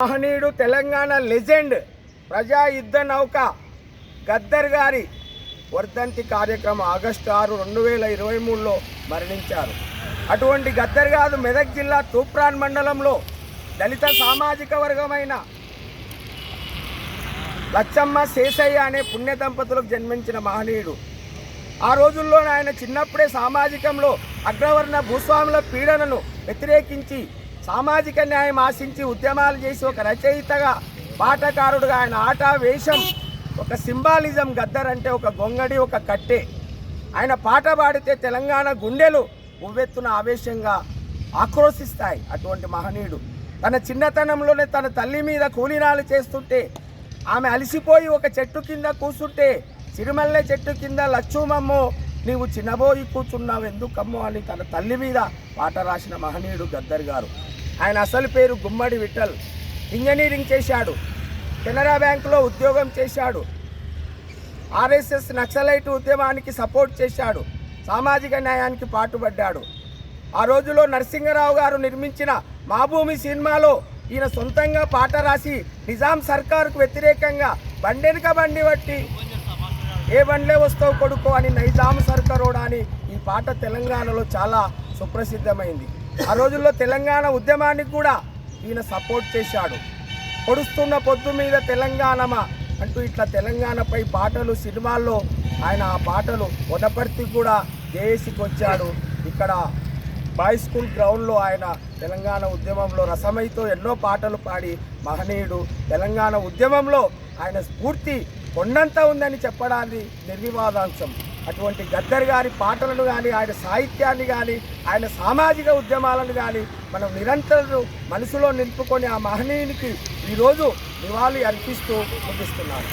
మహనీయుడు తెలంగాణ లెజెండ్ ప్రజా యుద్ధ నౌక గద్దర్ గారి వర్ధంతి కార్యక్రమం ఆగస్టు 6, 2023లో మరణించారు. అటువంటి గద్దర్ గారు మెదక్ జిల్లా తూప్రాన్ మండలంలో దళిత సామాజిక వర్గమైన లచ్చమ్మ శేషయ్య అనే పుణ్య దంపతులకు జన్మించిన మహనీయుడు. ఆ రోజుల్లో ఆయన చిన్నప్పుడే సామాజికంలో అగ్రవర్ణ భూస్వాముల పీడనను వ్యతిరేకించి సామాజిక న్యాయం ఆశించి ఉద్యమాలు చేసి ఒక రచయితగా పాటకారుడుగా ఆయన ఆట వేషం ఒక సింబాలిజం. గద్దర్ అంటే ఒక గొంగడి, ఒక కట్టె. ఆయన పాట పాడితే తెలంగాణ గుండెలు ఉవ్వెత్తున ఆవేశంగా ఆక్రోశిస్తాయి. అటువంటి మహనీయుడు తన చిన్నతనంలోనే తన తల్లి మీద కూలీనాలు చేస్తుంటే ఆమె అలసిపోయి ఒక చెట్టు కింద కూర్చుంటే సిరిమల్లె చెట్టు కింద లచ్చుమమ్మో నీవు చిన్నబోయి కూర్చున్నావు ఎందుకమ్మో అని తన తల్లి మీద పాట రాసిన మహనీయుడు గద్దర్ గారు. ఆయన అసలు పేరు గుమ్మడి విఠల్. ఇంజనీరింగ్ చేశాడు, కెనరా బ్యాంకులో ఉద్యోగం చేశాడు, ఆర్ఎస్ఎస్ నక్సలైట్ ఉద్యమానికి సపోర్ట్ చేశాడు, సామాజిక న్యాయానికి పాటుపడ్డాడు. ఆ రోజులో నరసింగరావు గారు నిర్మించిన మా భూమి సినిమాలో ఈయన సొంతంగా పాట రాసి నిజాం సర్కారుకు వ్యతిరేకంగా బండెనక బండి బట్టి ఏ బండ్లే వస్తావు కొడుకో అని నిజాం సర్కారోడా అని ఈ పాట తెలంగాణలో చాలా సుప్రసిద్ధమైంది. ఆ రోజుల్లో తెలంగాణ ఉద్యమానికి కూడా ఈయన సపోర్ట్ చేశాడు. పొడుస్తున్న పొద్దు మీద తెలంగాణమా అంటూ ఇట్లా తెలంగాణపై పాటలు సినిమాల్లో ఆయన ఆ పాటలు వనపర్తి కూడా జేఏసీకి వచ్చాడు. ఇక్కడ బాయ్స్ స్కూల్ గ్రౌండ్లో ఆయన తెలంగాణ ఉద్యమంలో రసమైతో ఎన్నో పాటలు పాడి మహనీయుడు. తెలంగాణ ఉద్యమంలో ఆయన స్ఫూర్తి కొండంత ఉందని చెప్పడానికి నిర్వివాదాంశం. అటువంటి గద్దర్ గారి పాటలను కానీ ఆయన సాహిత్యాన్ని కానీ ఆయన సామాజిక ఉద్యమాలను కానీ మనం నిరంతరం మనసులో నింపుకొని ఆ మహనీయునికి ఈరోజు నివాళి అర్పిస్తూ ముగిస్తున్నాను.